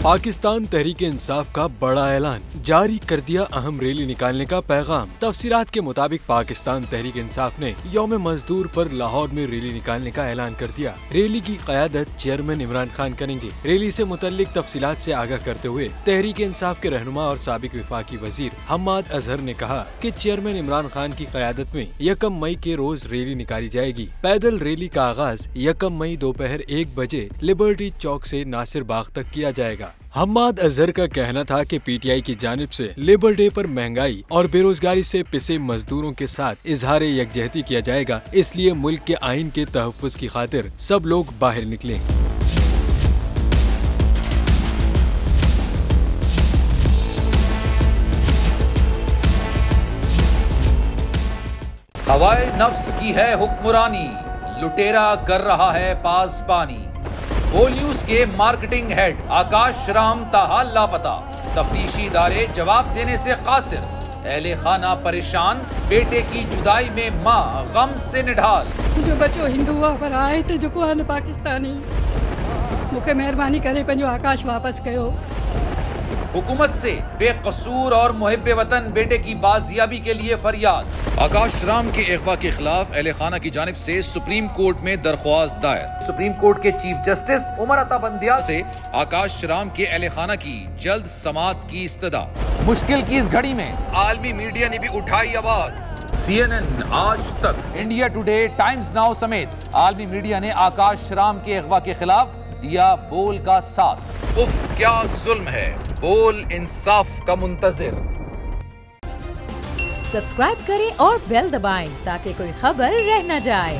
पाकिस्तान तहरीक इंसाफ का बड़ा ऐलान, जारी कर दिया अहम रैली निकालने का पैगाम। तफसीलात के मुताबिक पाकिस्तान तहरीक इंसाफ ने यौम मजदूर पर लाहौर में रैली निकालने का ऐलान कर दिया। रैली की क़यादत चेयरमैन इमरान खान करेंगे। रैली से मुतल्लिक तफसीलात से आगाह करते हुए तहरीक इंसाफ के रहनुमा और साबिक वफाकी वजीर हम्माद अजहर ने कहा कि चेयरमैन इमरान खान की क़यादत में 1 मई के रोज रैली निकाली जाएगी। पैदल रैली का आगाज 1 मई दोपहर 1 बजे लिबर्टी चौक से नासिर बाग तक किया जाएगा। हम्माद अजहर का कहना था कि पीटीआई की जानिब से लेबर डे पर महंगाई और बेरोजगारी से पिसे मजदूरों के साथ इजहार यकजहती किया जाएगा, इसलिए मुल्क के आइन के तहफ़्फ़ुज़ की खातिर सब लोग बाहर निकलें। हवाए नफ्स की है हुक्मरानी, लुटेरा कर रहा है पासबानी। बोल न्यूज के मार्केटिंग हेड आकाश राम ताहा लापता, तफ्तीशी इदारे जवाब देने से कासिर। अहले खाना परेशान, बेटे की जुदाई में माँ गम से निढाल। जो बच्चो हिंदू हुआ पर आए थे जो को पाकिस्तानी, मुझे मेहरबानी करे पंजो आकाश वापस कयो। हुकूमत से बेकसूर और मुहिब्बे वतन बेटे की बाजियाबी के लिए फरियाद। आकाश राम के अगवा के खिलाफ अहले खाना की जानिब से सुप्रीम कोर्ट में दरख्वास्त दायर। सुप्रीम कोर्ट के चीफ जस्टिस उमर अता बंदियाल से आकाश राम के अहले खाना की जल्द समाअत की इस्तदा। मुश्किल की इस घड़ी में आलमी मीडिया ने भी उठाई आवाज। CNN, आज तक, इंडिया टुडे, टाइम्स नाउ समेत आलमी मीडिया ने आकाश राम के अगवा के खिलाफ दिया बोल का साथ। उफ क्या जुल्म है, बोल इंसाफ का मुंतजिर। सब्सक्राइब करें और बेल दबाएं ताकि कोई खबर रह न जाए।